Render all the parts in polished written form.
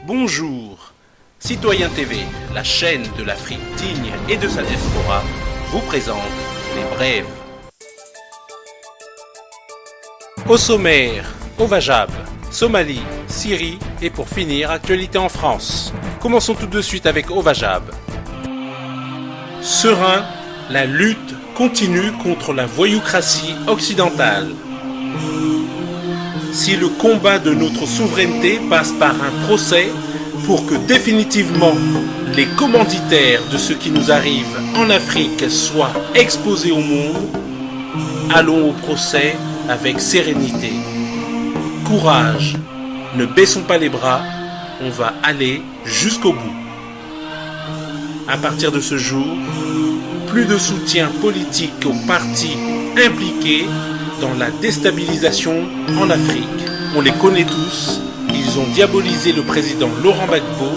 Bonjour, Citoyen TV, la chaîne de l'Afrique digne et de sa diaspora, vous présente les brèves. Au sommaire, Ovajab, Somalie, Syrie et pour finir, actualité en France. Commençons tout de suite avec Ovajab. Serein, la lutte continue contre la voyoucratie occidentale. Si le combat de notre souveraineté passe par un procès pour que définitivement les commanditaires de ce qui nous arrive en Afrique soient exposés au monde, allons au procès avec sérénité. Courage, ne baissons pas les bras, on va aller jusqu'au bout. À partir de ce jour, plus de soutien politique aux partis impliqués dans la déstabilisation en Afrique. On les connaît tous, ils ont diabolisé le président Laurent Gbagbo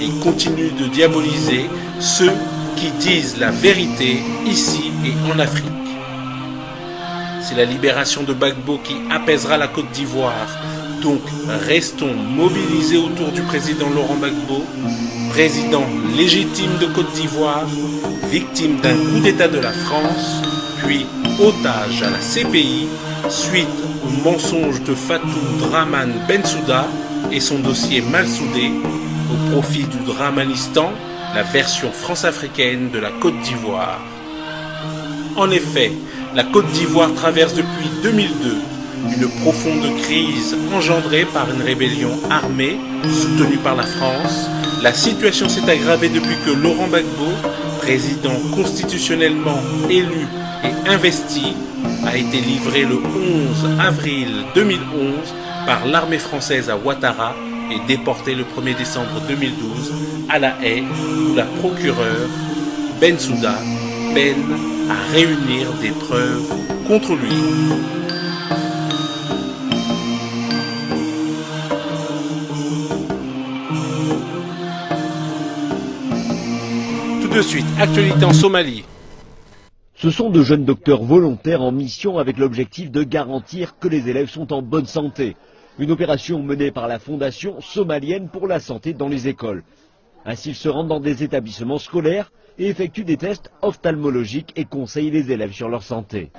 et continuent de diaboliser ceux qui disent la vérité ici et en Afrique. C'est la libération de Gbagbo qui apaisera la Côte d'Ivoire, donc restons mobilisés autour du président Laurent Gbagbo, président légitime de Côte d'Ivoire, victime d'un coup d'État de la France, puis otage à la CPI suite au mensonge de Fatou Draman Bensouda et son dossier mal soudé au profit du Dramanistan, la version france-africaine de la Côte d'Ivoire. En effet, la Côte d'Ivoire traverse depuis 2002 une profonde crise engendrée par une rébellion armée soutenue par la France. La situation s'est aggravée depuis que Laurent Gbagbo, président constitutionnellement élu et investi, a été livré le 11 avril 2011 par l'armée française à Ouattara et déporté le 1er décembre 2012 à La Haye, où la procureure Bensouda peine à réunir des preuves contre lui. Tout de suite, actualité en Somalie. Ce sont de jeunes docteurs volontaires en mission avec l'objectif de garantir que les élèves sont en bonne santé. Une opération menée par la Fondation somalienne pour la santé dans les écoles. Ainsi, ils se rendent dans des établissements scolaires et effectuent des tests ophtalmologiques et conseillent les élèves sur leur santé.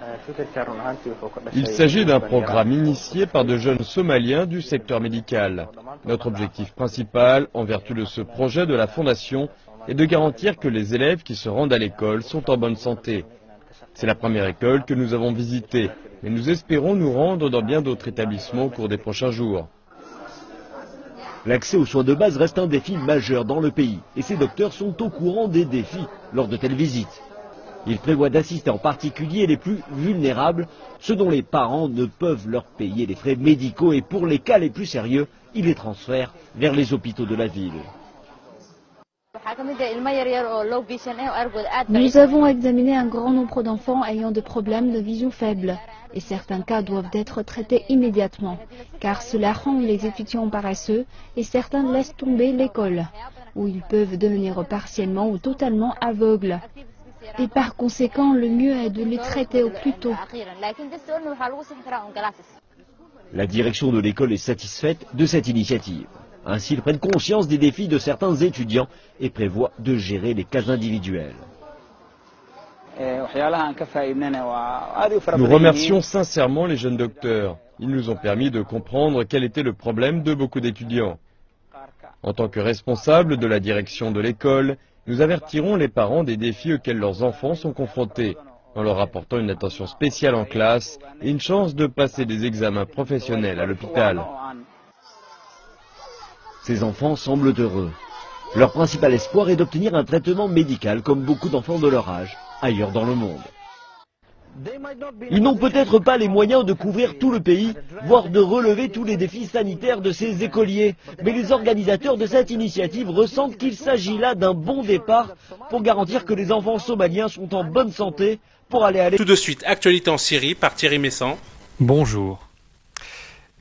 Il s'agit d'un programme initié par de jeunes Somaliens du secteur médical. Notre objectif principal, en vertu de ce projet de la Fondation, est de garantir que les élèves qui se rendent à l'école sont en bonne santé. C'est la première école que nous avons visitée, mais nous espérons nous rendre dans bien d'autres établissements au cours des prochains jours. L'accès aux soins de base reste un défi majeur dans le pays, et ces docteurs sont au courant des défis lors de telles visites. Ils prévoient d'assister en particulier les plus vulnérables, ceux dont les parents ne peuvent leur payer les frais médicaux, et pour les cas les plus sérieux, ils les transfèrent vers les hôpitaux de la ville. Nous avons examiné un grand nombre d'enfants ayant des problèmes de vision faible et certains cas doivent être traités immédiatement car cela rend les étudiants paresseux et certains laissent tomber l'école où ils peuvent devenir partiellement ou totalement aveugles. Et par conséquent, le mieux est de les traiter au plus tôt. La direction de l'école est satisfaite de cette initiative. Ainsi, ils prennent conscience des défis de certains étudiants et prévoient de gérer les cas individuels. Nous remercions sincèrement les jeunes docteurs. Ils nous ont permis de comprendre quel était le problème de beaucoup d'étudiants. En tant que responsables de la direction de l'école, nous avertirons les parents des défis auxquels leurs enfants sont confrontés, en leur apportant une attention spéciale en classe et une chance de passer des examens professionnels à l'hôpital. Ces enfants semblent heureux. Leur principal espoir est d'obtenir un traitement médical comme beaucoup d'enfants de leur âge, ailleurs dans le monde. Ils n'ont peut-être pas les moyens de couvrir tout le pays, voire de relever tous les défis sanitaires de ces écoliers. Mais les organisateurs de cette initiative ressentent qu'il s'agit là d'un bon départ pour garantir que les enfants somaliens sont en bonne santé pour aller à l'école. Tout de suite, actualité en Syrie par Thierry Messant. Bonjour.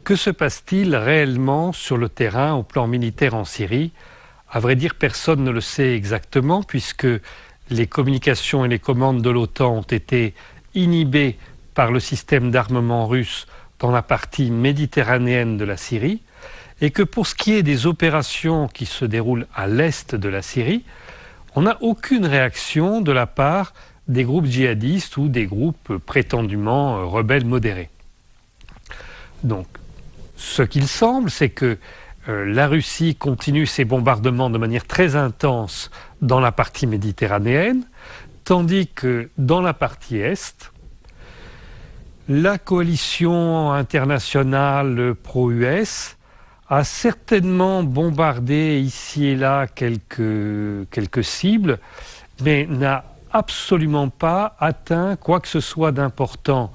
Que se passe-t-il réellement sur le terrain au plan militaire en Syrie? À vrai dire, personne ne le sait exactement puisque les communications et les commandes de l'OTAN ont été inhibées par le système d'armement russe dans la partie méditerranéenne de la Syrie et que pour ce qui est des opérations qui se déroulent à l'est de la Syrie, on n'a aucune réaction de la part des groupes djihadistes ou des groupes prétendument rebelles modérés. Donc, ce qu'il semble, c'est que la Russie continue ses bombardements de manière très intense dans la partie méditerranéenne, tandis que dans la partie est, la coalition internationale pro-US a certainement bombardé ici et là quelques cibles, mais n'a absolument pas atteint quoi que ce soit d'important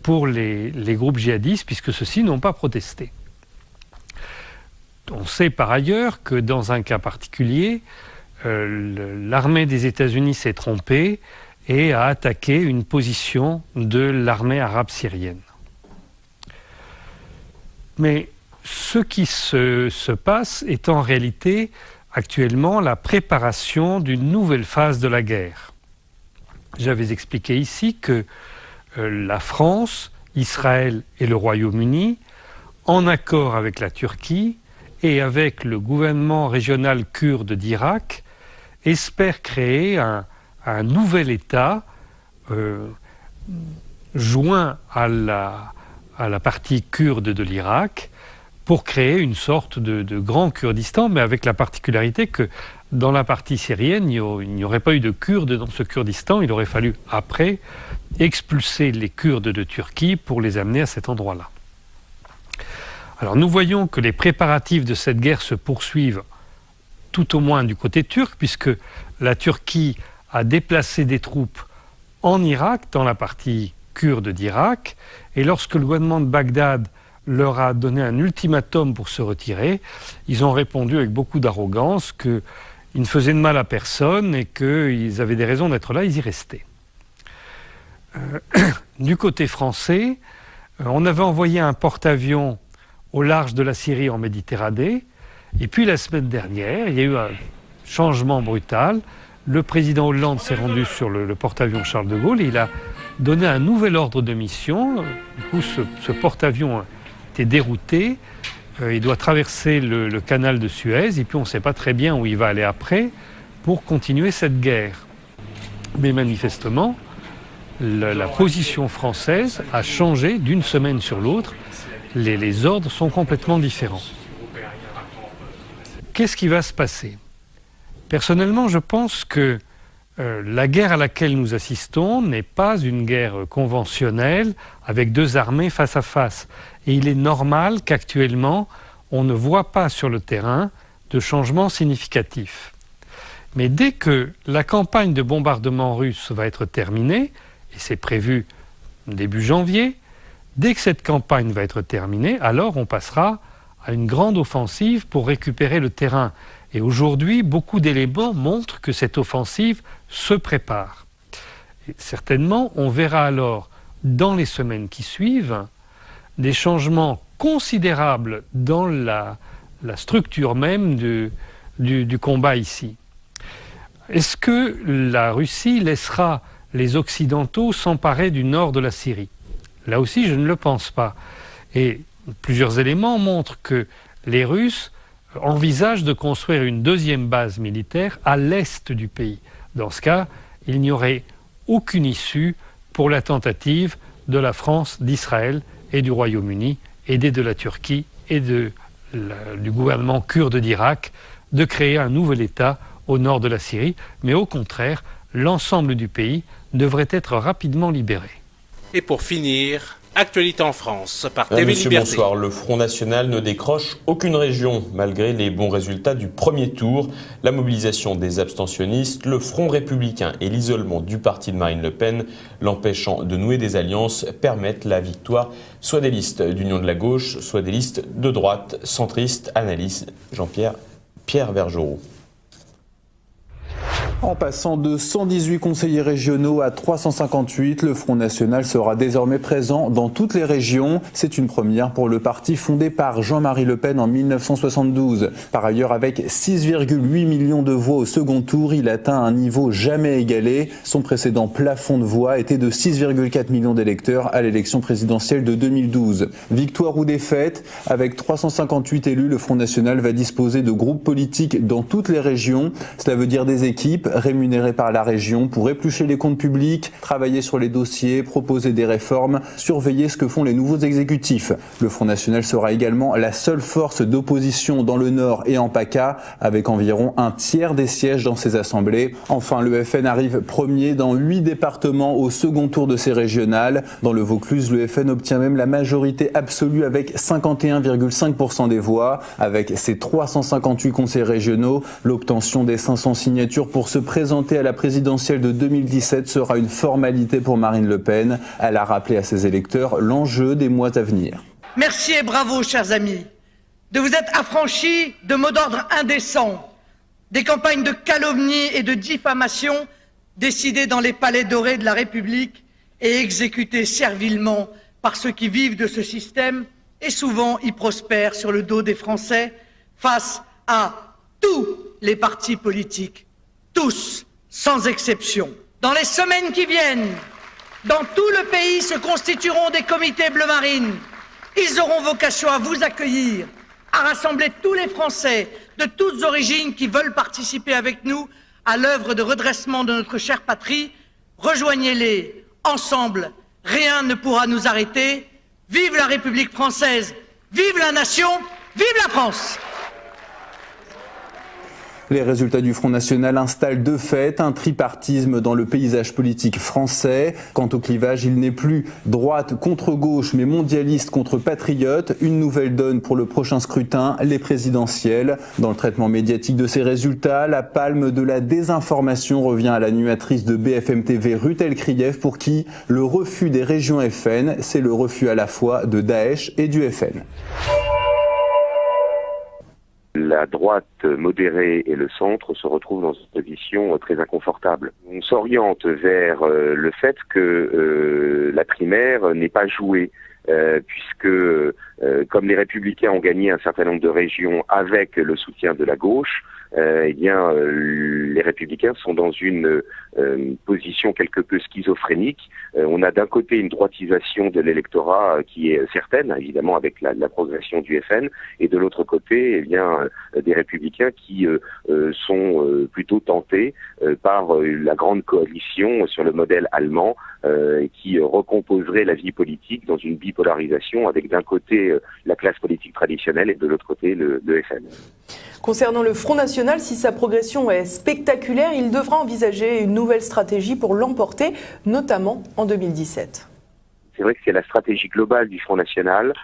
pour les groupes djihadistes, puisque ceux-ci n'ont pas protesté. On sait par ailleurs que dans un cas particulier, l'armée des États-Unis s'est trompée et a attaqué une position de l'armée arabe syrienne. Mais ce qui se passe est en réalité actuellement la préparation d'une nouvelle phase de la guerre. J'avais expliqué ici que la France, Israël et le Royaume-Uni, en accord avec la Turquie et avec le gouvernement régional kurde d'Irak, espèrent créer un nouvel État joint à la partie kurde de l'Irak pour créer une sorte de grand Kurdistan, mais avec la particularité que dans la partie syrienne, il n'y aurait pas eu de Kurdes dans ce Kurdistan. Il aurait fallu, après, expulser les Kurdes de Turquie pour les amener à cet endroit-là. Alors nous voyons que les préparatifs de cette guerre se poursuivent tout au moins du côté turc, puisque la Turquie a déplacé des troupes en Irak, dans la partie kurde d'Irak, et lorsque le gouvernement de Bagdad leur a donné un ultimatum pour se retirer, ils ont répondu avec beaucoup d'arrogance qu'ils ne faisaient de mal à personne et qu'ils avaient des raisons d'être là, ils y restaient. Du côté français, on avait envoyé un porte-avions au large de la Syrie en Méditerranée, et puis la semaine dernière, il y a eu un changement brutal. Le président Hollande s'est rendu sur le porte-avions Charles de Gaulle et il a donné un nouvel ordre de mission. Du coup, ce porte-avions était dérouté. Il doit traverser le canal de Suez et puis on ne sait pas très bien où il va aller après pour continuer cette guerre. Mais manifestement, la position française a changé d'une semaine sur l'autre. Les ordres sont complètement différents. Qu'est-ce qui va se passer ? Personnellement, je pense que la guerre à laquelle nous assistons n'est pas une guerre conventionnelle avec deux armées face à face. Et il est normal qu'actuellement, on ne voit pas sur le terrain de changements significatifs. Mais dès que la campagne de bombardement russe va être terminée, et c'est prévu début janvier, dès que cette campagne va être terminée, alors on passera à une grande offensive pour récupérer le terrain. Et aujourd'hui, beaucoup d'éléments montrent que cette offensive se prépare. Et certainement, on verra alors, dans les semaines qui suivent, des changements considérables dans la structure même du combat ici. Est-ce que la Russie laissera les Occidentaux s'emparer du nord de la Syrie ? Là aussi, je ne le pense pas. Et plusieurs éléments montrent que les Russes envisagent de construire une deuxième base militaire à l'est du pays. Dans ce cas, il n'y aurait aucune issue pour la tentative de la France, d'Israël et du Royaume-Uni, aidés de la Turquie et du gouvernement kurde d'Irak, de créer un nouvel État au nord de la Syrie. Mais au contraire, l'ensemble du pays devrait être rapidement libéré. Et pour finir, actualité en France par TV Monsieur, Liberté. Bonsoir. Le Front National ne décroche aucune région malgré les bons résultats du premier tour. La mobilisation des abstentionnistes, le Front républicain et l'isolement du parti de Marine Le Pen, l'empêchant de nouer des alliances, permettent la victoire soit des listes d'Union de la gauche, soit des listes de droite centriste. Analyse Pierre Vergerot. En passant de 118 conseillers régionaux à 358, le Front National sera désormais présent dans toutes les régions. C'est une première pour le parti fondé par Jean-Marie Le Pen en 1972. Par ailleurs, avec 6,8 millions de voix au second tour, il atteint un niveau jamais égalé. Son précédent plafond de voix était de 6,4 millions d'électeurs à l'élection présidentielle de 2012. Victoire ou défaite, avec 358 élus, le Front National va disposer de groupes politiques dans toutes les régions. Cela veut dire des équipes rémunérés par la région pour éplucher les comptes publics, travailler sur les dossiers, proposer des réformes, surveiller ce que font les nouveaux exécutifs. Le Front National sera également la seule force d'opposition dans le Nord et en PACA, avec environ un tiers des sièges dans ces assemblées. Enfin, le FN arrive premier dans 8 départements au second tour de ces régionales. Dans le Vaucluse, le FN obtient même la majorité absolue avec 51,5% des voix. Avec ses 358 conseils régionaux, l'obtention des 500 signatures pour se présenter à la présidentielle de 2017 sera une formalité pour Marine Le Pen. Elle a rappelé à ses électeurs l'enjeu des mois à venir. Merci et bravo, chers amis, de vous être affranchis de mots d'ordre indécents, des campagnes de calomnie et de diffamation décidées dans les palais dorés de la République et exécutées servilement par ceux qui vivent de ce système et souvent y prospèrent sur le dos des Français face à tous les partis politiques. Tous, sans exception. Dans les semaines qui viennent, dans tout le pays se constitueront des comités bleu marine. Ils auront vocation à vous accueillir, à rassembler tous les Français de toutes origines qui veulent participer avec nous à l'œuvre de redressement de notre chère patrie. Rejoignez-les, ensemble, rien ne pourra nous arrêter. Vive la République française, vive la nation, vive la France! Les résultats du Front National installent de fait un tripartisme dans le paysage politique français. Quant au clivage, il n'est plus droite contre gauche, mais mondialiste contre patriote. Une nouvelle donne pour le prochain scrutin, les présidentielles. Dans le traitement médiatique de ces résultats, la palme de la désinformation revient à l'animatrice de BFM TV, Ruth El-Krief, pour qui le refus des régions FN, c'est le refus à la fois de Daesh et du FN. La droite modérée et le centre se retrouvent dans une position très inconfortable. On s'oriente vers le fait que la primaire n'est pas jouée, puisque comme les Républicains ont gagné un certain nombre de régions avec le soutien de la gauche, les Républicains sont dans une position quelque peu schizophrénique. On a d'un côté une droitisation de l'électorat qui est certaine, évidemment avec la progression du FN, et de l'autre côté, des Républicains qui sont plutôt tentés par la grande coalition sur le modèle allemand, qui recomposerait la vie politique dans une bipolarisation avec d'un côté la classe politique traditionnelle et de l'autre côté le FN. Concernant le Front National, si sa progression est spectaculaire, il devra envisager une nouvelle stratégie pour l'emporter, notamment en 2017. C'est vrai que c'est la stratégie globale du Front National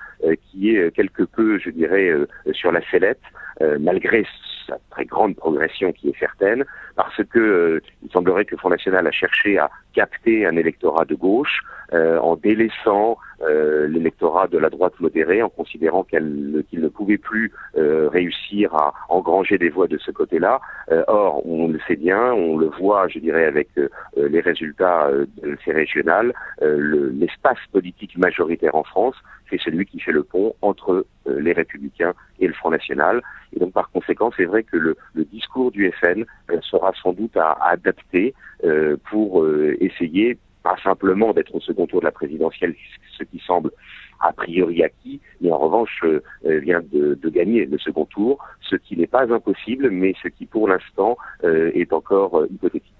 qui est quelque peu, je dirais, sur la sellette, malgré sa très grande progression qui est certaine, parce que il semblerait que le Front National a cherché à capter un électorat de gauche en délaissant l'électorat de la droite modérée, en considérant qu'il ne pouvait plus réussir à engranger des voix de ce côté-là. Or, on le sait bien, on le voit, je dirais, avec les résultats de ces régionales, l'espace politique majoritaire en France, c'est celui qui fait le pont entre les Républicains et le Front National. Et donc, par conséquent, c'est vrai que le discours du FN sera sans doute à adapter pour essayer, pas simplement d'être au second tour de la présidentielle, ce qui semble a priori acquis, mais en revanche vient de gagner le second tour, ce qui n'est pas impossible, mais ce qui pour l'instant est encore hypothétique.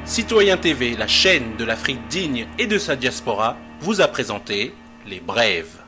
Citoyen TV, la chaîne de l'Afrique digne et de sa diaspora, vous a présenté les brèves.